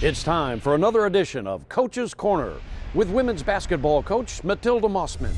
It's time for another edition of Coach's Corner with women's basketball coach Matilda Mossman.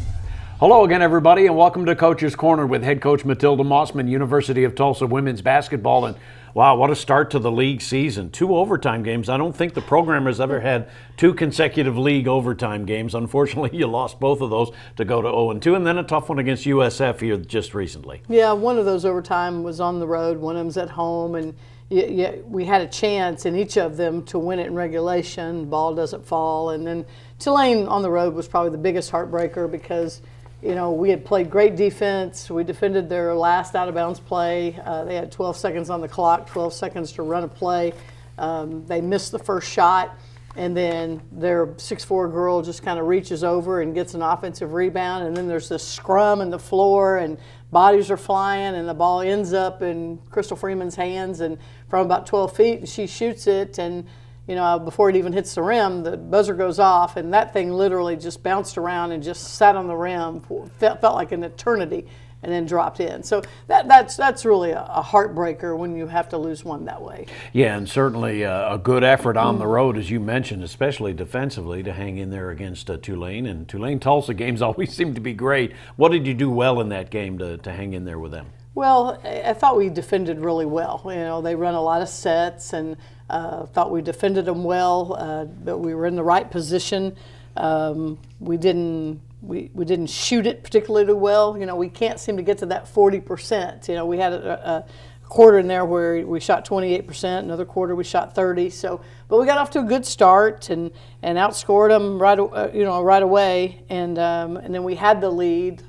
Hello again, everybody, and welcome to Coach's Corner with head coach Matilda Mossman, University of Tulsa women's basketball. And wow, what a start to the league season. 2 overtime games. I don't think the program has ever had 2 consecutive league overtime games. Unfortunately, you lost both of those to go to 0-2, and then a tough one against USF here just recently. Yeah, one of those overtime was on the road, one of them's at home, and we had a chance in each of them to win it in regulation. Ball doesn't fall, and then Tulane on the road was probably the biggest heartbreaker because we had played great defense. We defended their last out-of-bounds play. They had 12 seconds on the clock, 12 seconds to run a play. They missed the first shot, and then their 6'4" girl just kind of reaches over and gets an offensive rebound, and then there's this scrum in the floor, and bodies are flying, and the ball ends up in Crystal Freeman's hands and from about 12 feet, and she shoots it, and before it even hits the rim, the buzzer goes off, and that thing literally just bounced around and just sat on the rim, felt like an eternity, and then dropped in. So that's really a heartbreaker when you have to lose one that way. Yeah, and certainly a good effort on the road, as you mentioned, especially defensively, to hang in there against Tulane. And Tulane-Tulsa games always seem to be great. What did you do well in that game to hang in there with them? Well, I thought we defended really well. They run a lot of sets, and thought we defended them well, but we were in the right position. We didn't shoot it particularly well. We can't seem to get to that 40%. We had a quarter in there where we shot 28%, another quarter we shot 30%. But we got off to a good start and outscored them right away, and then we had the lead,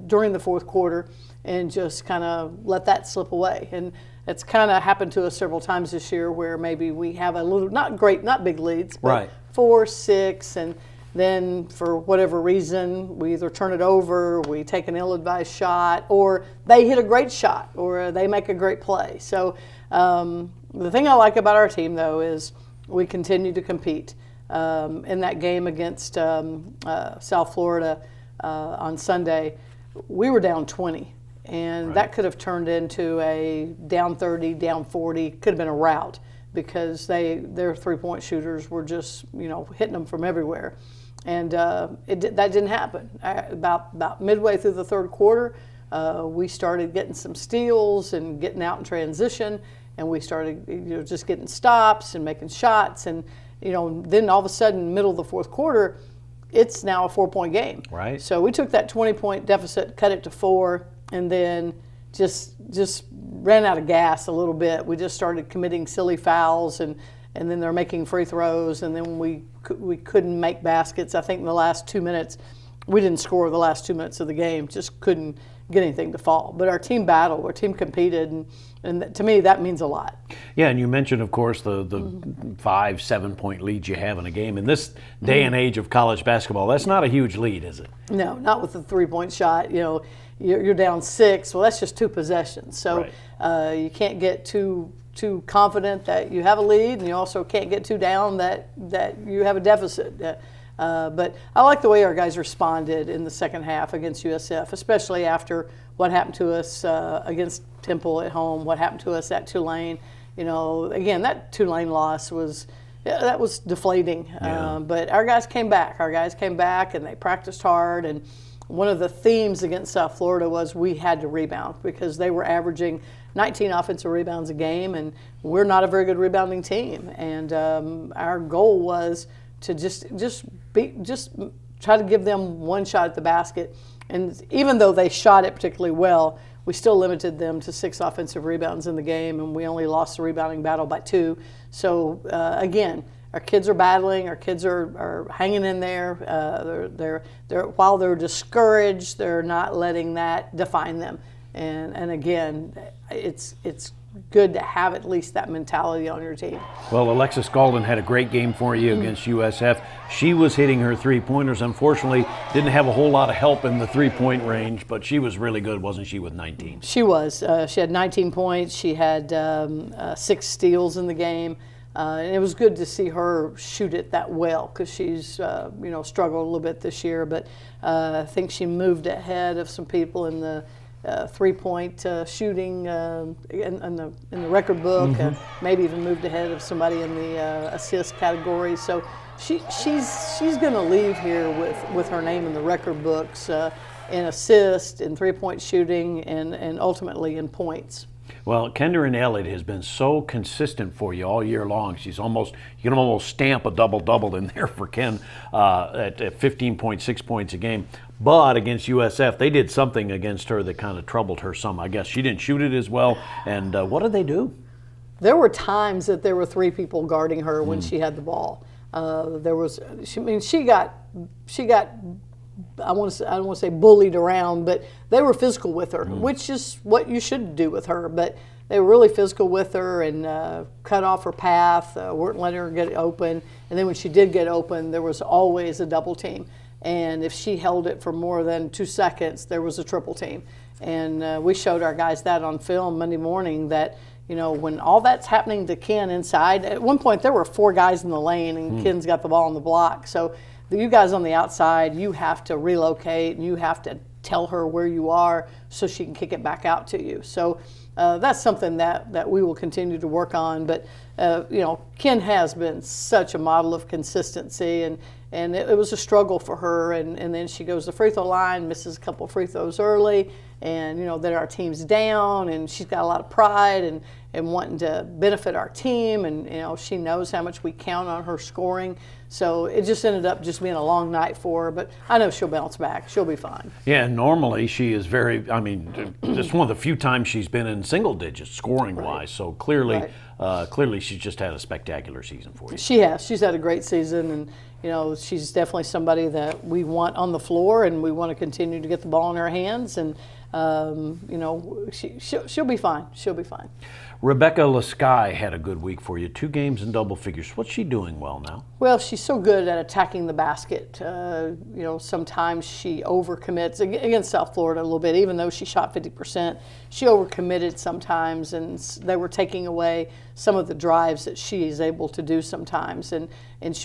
during the fourth quarter, and just kind of let that slip away. And it's kind of happened to us several times this year where maybe we have a little, not big leads, but right. 4, 6, and then for whatever reason, we either turn it over, we take an ill-advised shot, or they hit a great shot, or they make a great play. So the thing I like about our team, though, is we continue to compete. In that game against South Florida on Sunday, we were down 20. And right. That could have turned into a down 30, down 40, could have been a rout because their three-point shooters were just, hitting them from everywhere. And that didn't happen. About midway through the third quarter, we started getting some steals and getting out in transition, and we started just getting stops and making shots. And, then all of a sudden, middle of the fourth quarter, it's now a 4-point game. Right. So we took that 20-point deficit, cut it to 4, and then just ran out of gas a little bit. We just started committing silly fouls, and then they're making free throws, and then we couldn't make baskets. I think in the last 2 minutes, we didn't score the last 2 minutes of the game, just couldn't get anything to fall. But our team battled, our team competed, and to me, that means a lot. Yeah, and you mentioned, of course, the 5-7 point leads you have in a game. In this day and age of college basketball, that's not a huge lead, is it? No, not with the 3-point shot. You're down 6. Well, that's just 2 possessions. So right. You can't get too confident that you have a lead, and you also can't get too down that you have a deficit. But I like the way our guys responded in the second half against USF, especially after what happened to us against Temple at home, what happened to us at Tulane. Again, that Tulane loss was deflating. Yeah. But our guys came back. And they practiced hard. And one of the themes against South Florida was we had to rebound because they were averaging 19 offensive rebounds a game, and we're not a very good rebounding team. And our goal was to just try to give them one shot at the basket. And even though they shot it particularly well, we still limited them to 6 offensive rebounds in the game, and we only lost the rebounding battle by 2. So again, our kids are battling. Our kids are hanging in there. They're while they're discouraged, they're not letting that define them. And again, it's good to have at least that mentality on your team. Well, Alexis Golden had a great game for you against USF. She was hitting her 3-pointers. Unfortunately, didn't have a whole lot of help in the 3-point range, but she was really good, wasn't she, with 19? She was. She had 19 points. She had 6 steals in the game. And it was good to see her shoot it that well because she's struggled a little bit this year. But I think she moved ahead of some people in the 3-point shooting in the record book. Maybe even moved ahead of somebody in the assist category. So she's going to leave here with her name in the record books in assist, in 3-point shooting, and ultimately in points. Well, Kendra Elliott has been so consistent for you all year long. You can almost stamp a double-double in there for Ken at 15.6 points a game. But against USF, they did something against her that kind of troubled her some. I guess she didn't shoot it as well. And what did they do? There were times that there were 3 people guarding her when she had the ball. She got I don't want to say bullied around, but they were physical with her, which is what you should do with her. But they were really physical with her and cut off her path, weren't letting her get open. And then when she did get open, there was always a double team. And if she held it for more than 2 seconds, there was a triple team. And we showed our guys that on film Monday morning that, when all that's happening to Ken inside, at one point there were 4 guys in the lane and Ken's got the ball on the block. So you guys on the outside, you have to relocate and you have to tell her where you are so she can kick it back out to you. So that's something that we will continue to work on. But, Ken has been such a model of consistency, and it was a struggle for her. And then she goes to the free throw line, misses a couple of free throws early, and, then our team's down, and she's got a lot of pride and wanting to benefit our team. And, she knows how much we count on her scoring. So it just ended up just being a long night for her, but I know she'll bounce back. She'll be fine. Yeah, normally she is it's one of the few times she's been in single digits scoring-wise. So clearly she's just had a spectacular season for you. She has. She's had a great season, and, she's definitely somebody that we want on the floor, and we want to continue to get the ball in her hands, and, she'll be fine. She'll be fine. Rebecca Lasky had a good week for you. 2 games in double figures. What's she doing well now? Well, she's so good at attacking the basket. Sometimes she overcommits against South Florida a little bit. Even though she shot 50%, she overcommitted sometimes, and they were taking away some of the drives that she is able to do sometimes. And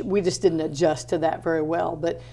we just didn't adjust to that very well. But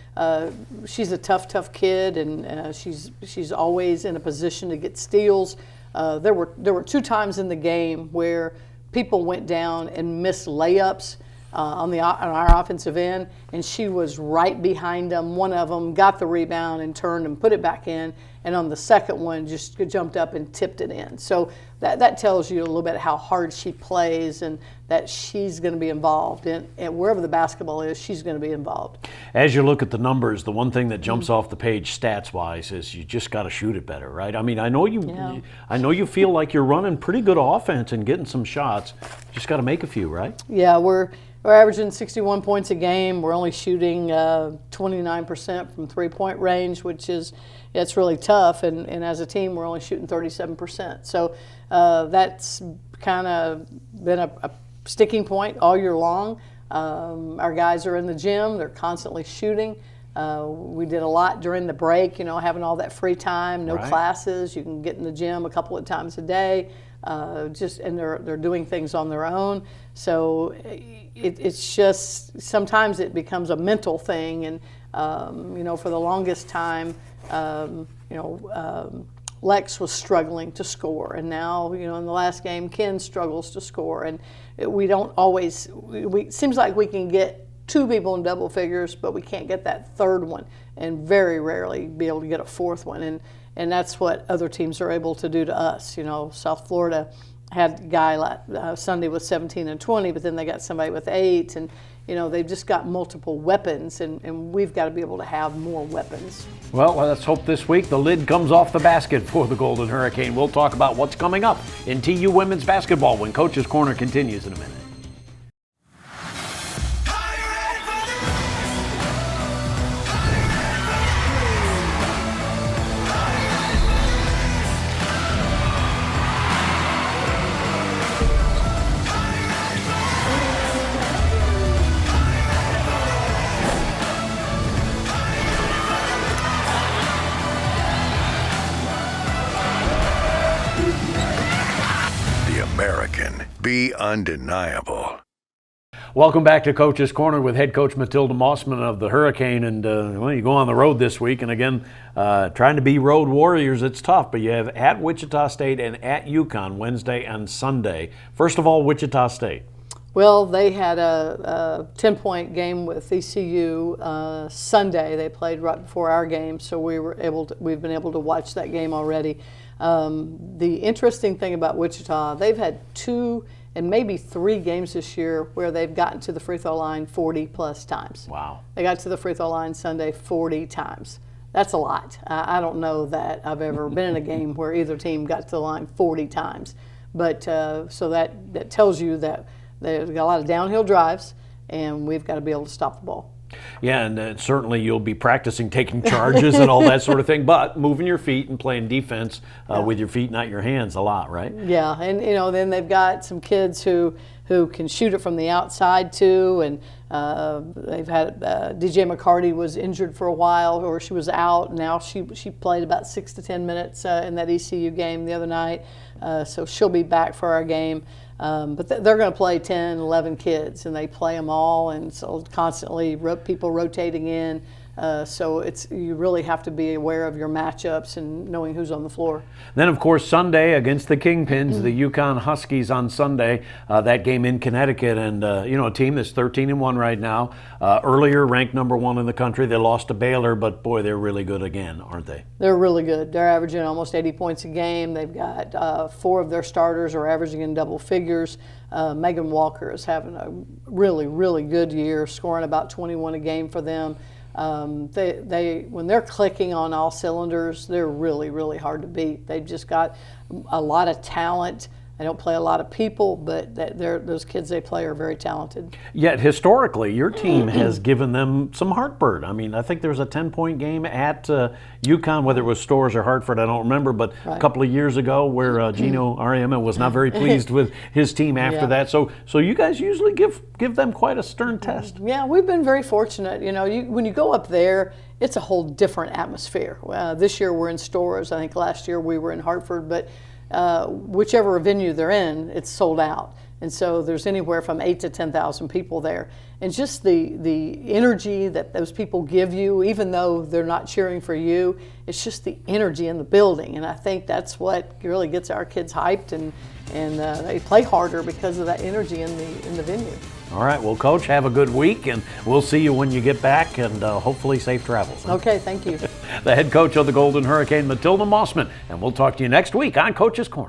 she's a tough kid, and she's always in a position to get steals. There were 2 times in the game where people went down and missed layups on our offensive end, and she was right behind them. One of them got the rebound and turned and put it back in, and on the second one just jumped up and tipped it in. So that tells you a little bit how hard she plays and that she's going to be involved in, and wherever the basketball is, she's going to be involved. As you look at the numbers, the one thing that jumps off the page stats-wise is you just got to shoot it better, right? I mean, I know you feel like you're running pretty good offense and getting some shots. Just got to make a few, right? Yeah, we're averaging 61 points a game. We're only shooting 29% from 3-point range, which is it's really tough. And as a team, we're only shooting 37%. So that's kind of been a sticking point all year long. Our guys are in the gym. They're constantly shooting. We did a lot during the break, having all that free time, no classes. You can get in the gym a couple of times a day. And they're doing things on their own. So it's just sometimes it becomes a mental thing. And for the longest time, Lex was struggling to score, and now in the last game, Ken struggles to score, and we don't always. It seems like we can get 2 people in double figures, but we can't get that third one, and very rarely be able to get a 4th one, and that's what other teams are able to do to us. South Florida had a guy Sunday with 17 and 20, but then they got somebody with 8, and they've just got multiple weapons, and we've got to be able to have more weapons. Well, let's hope this week the lid comes off the basket for the Golden Hurricane. We'll talk about what's coming up in TU women's basketball when Coach's Corner continues in a minute. American. Be undeniable. Welcome back to Coach's Corner with head coach Matilda Mossman of the Hurricane. And well, you go on the road this week, and again, trying to be road warriors, it's tough. But you have at Wichita State and at UConn Wednesday and Sunday. First of all, Wichita State. Well, they had a 10-point game with ECU Sunday. They played right before our game, so we've been able to watch that game already. The interesting thing about Wichita, they've had 2 and maybe 3 games this year where they've gotten to the free throw line 40+ times. Wow. They got to the free throw line Sunday 40 times. That's a lot. I don't know that I've ever been in a game where either team got to the line 40 times. But so that tells you that they've got a lot of downhill drives, and we've got to be able to stop the ball. Yeah, and certainly you'll be practicing taking charges and all that sort of thing, but moving your feet and playing defense with your feet, not your hands, a lot, right? Yeah, and then they've got some kids who can shoot it from the outside too, and they've had DJ McCarty was injured for a while, or she was out. Now she played about 6 to 10 minutes in that ECU game the other night, so she'll be back for our game. But they're going to play 10, 11 kids, and they play them all, and so constantly people rotating in. So you really have to be aware of your matchups and knowing who's on the floor. Then, of course, Sunday against the Kingpins, the UConn Huskies on Sunday. That game in Connecticut, and a team that's 13-1 right now. Earlier ranked #1 in the country. They lost to Baylor, but boy, they're really good again, aren't they? They're really good. They're averaging almost 80 points a game. They've got 4 of their starters are averaging in double figures. Megan Walker is having a really, really good year, scoring about 21 a game for them. When they're clicking on all cylinders, they're really, really hard to beat. They've just got a lot of talent. They don't play a lot of people, but those kids they play are very talented. Yet historically, your team has given them some heartburn. I mean, I think there was a 10-point game at UConn, whether it was Storrs or Hartford, I don't remember, but a couple of years ago where Gino Ariema was not very pleased with his team after that. So you guys usually give them quite a stern test. Yeah, we've been very fortunate. When you go up there, it's a whole different atmosphere. This year we're in Storrs. I think last year we were in Hartford, but whichever venue they're in, it's sold out. And so there's anywhere from 8,000 to 10,000 people there. And just the energy that those people give you, even though they're not cheering for you, it's just the energy in the building. And I think that's what really gets our kids hyped, and they play harder because of that energy in the venue. All right, well, Coach, have a good week, and we'll see you when you get back, and hopefully safe travels. Okay, thank you. The head coach of the Golden Hurricane, Matilda Mossman, and we'll talk to you next week on Coach's Corner.